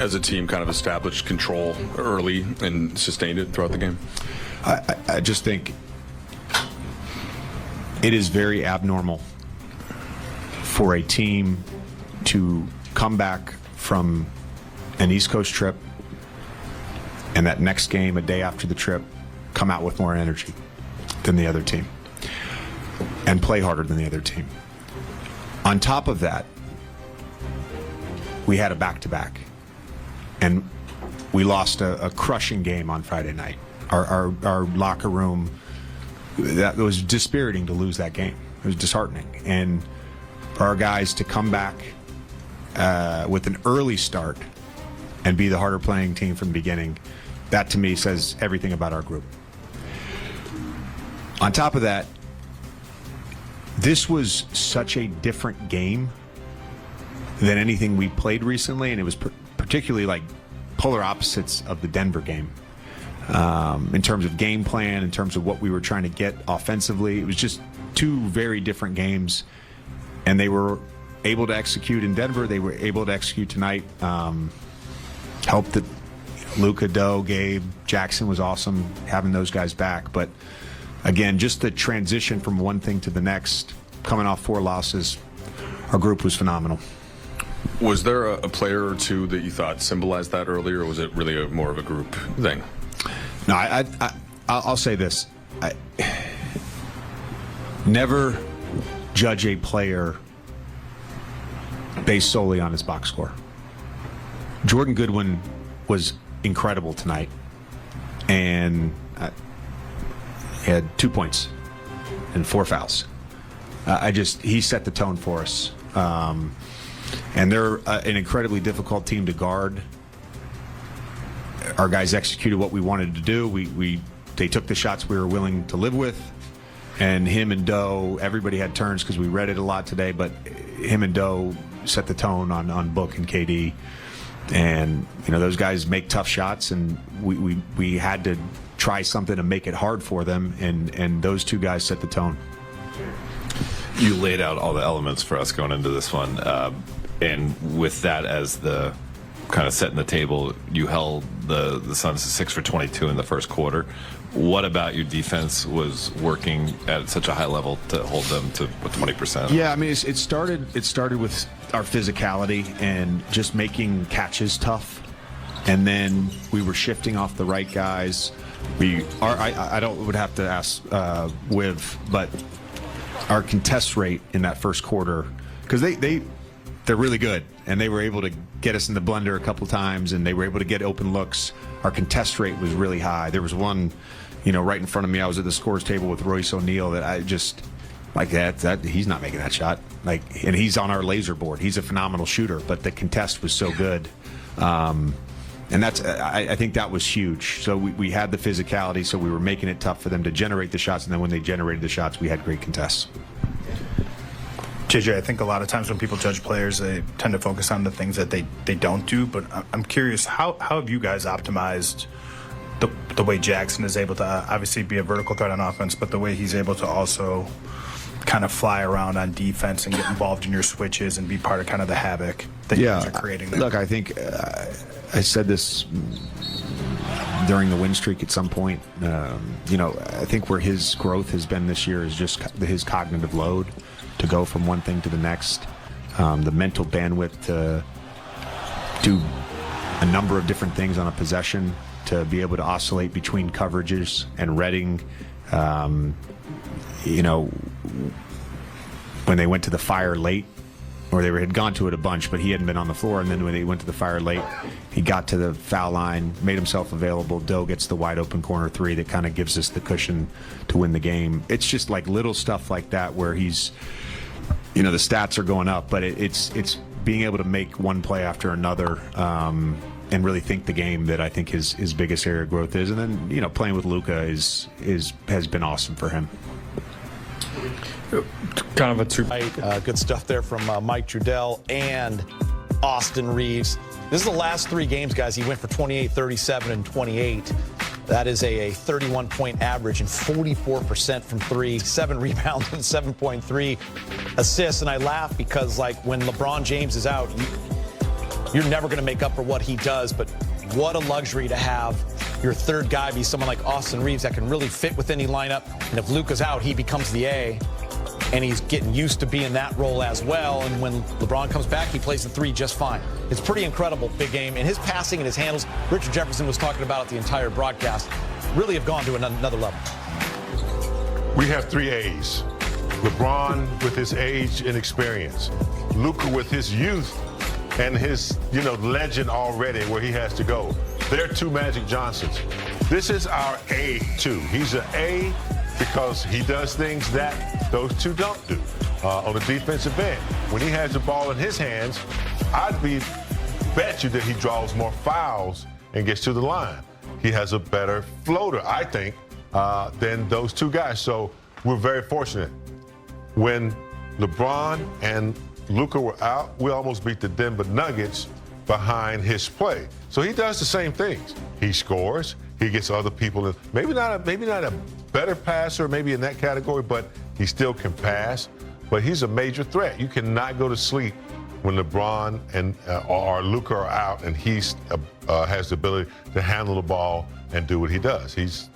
as a team, kind of established control early and sustained it throughout the game? I just think it is very abnormal for a team to come back from an East Coast trip and that next game, a day after the trip, come out with more energy than the other team and play harder than the other team. On top of that, we had a back-to-back, and we lost a crushing game on Friday night. Our locker room, that was dispiriting to lose that game. It was disheartening. And for our guys to come back with an early start and be the harder playing team from the beginning, that to me says everything about our group. On top of that, this was such a different game than anything we played recently, and it was particularly like polar opposites of the Denver game. In terms of game plan, in terms of what we were trying to get offensively, it was just two very different games, and they were able to execute in Denver. They were able to execute tonight. Helped that Luka, Doe, Gabe, Jaxson was awesome having those guys back. But again, just the transition from one thing to the next, coming off 4 losses, our group was phenomenal. Was there a player or two that you thought symbolized that earlier, or was it really more of a group thing? No, I'll say this. I never judge a player based solely on his box score. Jordan Goodwin was incredible tonight, and he had 2 points and 4 fouls. He set the tone for us. And they're an incredibly difficult team to guard. Our guys executed what we wanted to do. They took the shots we were willing to live with. And him and Doe, everybody had turns because we read it a lot today, but him and Doe set the tone on Book and KD. And, those guys make tough shots, and we had to try something to make it hard for them, and those 2 guys set the tone. You laid out all the elements for us going into this one, and with that as the kind of setting the table, you held the Suns to 6 for 22 in the first quarter. What about your defense was working at such a high level to hold them to 20%? Yeah, I mean, it started with our physicality and just making catches tough, and then we were shifting off the right guys. I would have to ask Wiv, but our contest rate in that first quarter, because they're really good, and they were able to get us in the blender a couple times, and they were able to get open looks. Our contest rate was really high. There was one, right in front of me. I was at the scores table with Royce O'Neal that I just like that he's not making that shot. And he's on our laser board. He's a phenomenal shooter, but the contest was so good. And I think that was huge. So we had the physicality, so we were making it tough for them to generate the shots, and then when they generated the shots, we had great contests. JJ, I think a lot of times when people judge players, they tend to focus on the things that they don't do, but I'm curious, how have you guys optimized the way Jaxson is able to obviously be a vertical threat on offense, but the way he's able to also kind of fly around on defense and get involved in your switches and be part of kind of the havoc that you guys are creating there? Look, I think I said this during the win streak at some point. I think where his growth has been this year is just his cognitive load to go from one thing to the next, the mental bandwidth to do a number of different things on a possession, to be able to oscillate between coverages and reading. When they went to the fire late, or they had gone to it a bunch, but he hadn't been on the floor, and then when they went to the fire late, he got to the foul line, made himself available. Doe gets the wide open corner 3 that kind of gives us the cushion to win the game. It's just like little stuff like that where he's, the stats are going up, but it's being able to make one play after another, and really think the game that I think his biggest area of growth is. And then, playing with Luka has been awesome for him. Kind of a two. Good stuff there from Mike Trudell and Austin Reeves. This is the last 3 games, guys. He went for 28, 37, and 28. That is a 31-point average and 44% from 3, 7 rebounds and 7.3 assists. And I laugh because, when LeBron James is out, you're never going to make up for what he does, but what a luxury to have your third guy be someone like Austin Reeves that can really fit with any lineup. And if Luka's out, he becomes the A, and he's getting used to being that role as well. And when LeBron comes back, he plays the 3 just fine. It's pretty incredible, big game. And his passing and his handles, Richard Jefferson was talking about it the entire broadcast, really have gone to another level. We have 3 A's. LeBron with his age and experience. Luka with his youth and his, legend already where he has to go. They're 2 Magic Johnsons. This is our A2. He's an A because he does things that those 2 don't do on the defensive end. When he has the ball in his hands, I'd bet you that he draws more fouls and gets to the line. He has a better floater, I think, than those 2 guys. So we're very fortunate. When LeBron and Luka were out, we almost beat the Denver Nuggets behind his play. So he does the same things. He scores. He gets other people in. Maybe not a better passer, maybe in that category, but he still can pass. But he's a major threat. You cannot go to sleep when LeBron and or Luka are out, and he's has the ability to handle the ball and do what he does. He's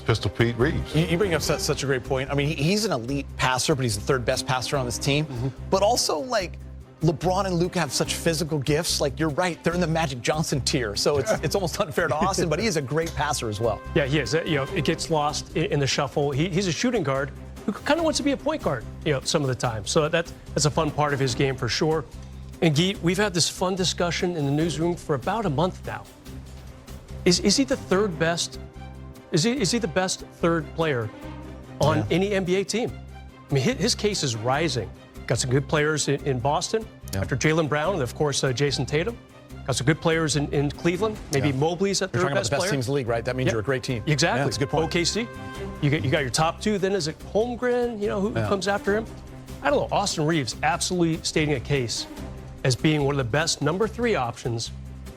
Pistol Pete Reeves. You bring up such a great point. I mean, he's an elite passer, but he's the 3rd best passer on this team. But also, like, LeBron and Luka have such physical gifts. Like, you're right, they're in the Magic Johnson tier. So it's almost unfair to Austin, but he is a great passer as well. Yeah, he is. It gets lost in the shuffle. He's a shooting guard who kind of wants to be a point guard, some of the time. So that's a fun part of his game for sure. And Geet, we've had this fun discussion in the newsroom for about a month now. Is he the 3rd best? Is he the best 3rd player on any NBA team? I mean, his case is rising. Got some good players in Boston after Jaylen Brown, and of course Jason Tatum. Got some good players in Cleveland. Maybe Mobley's at 3rd best player. You're talking about the best teams in the league, right? That means you're a great team. Exactly. Yeah, that's a good point. OKC. You got your top 2. Then is it Holmgren? Who comes after him? I don't know. Austin Reeves absolutely stating a case as being one of the best number 3 options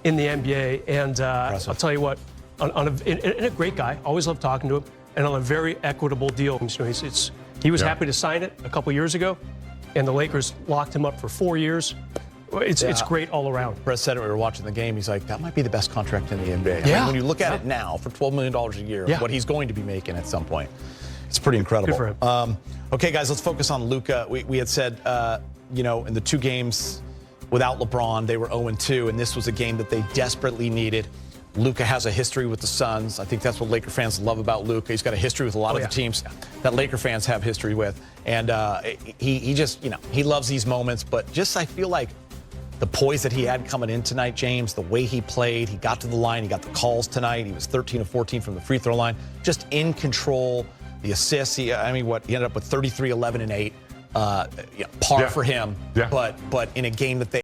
in the NBA. And I'll tell you what, in a great guy, always loved talking to him, and on a very equitable deal. He was happy to sign it a couple years ago, and the Lakers locked him up for 4 years. It's great all around. Brett said it when we were watching the game. He's like, that might be the best contract in the NBA. Yeah. I mean, when you look at it now, for $12 million a year, what he's going to be making at some point, it's pretty incredible. Good for him. Okay, guys, let's focus on Luka. We had said, in the 2 games without LeBron, they were 0-2, and this was a game that they desperately needed. Luka has a history with the Suns. I think that's what Laker fans love about Luka. He's got a history with a lot of the teams that Laker fans have history with. And he just, he loves these moments. But just I feel like the poise that he had coming in tonight, James, the way he played, he got to the line, he got the calls tonight. He was 13 of 14 from the free throw line. Just in control. The assists, he ended up with 33, 11, and 8. Par for him. Yeah. But in a game that they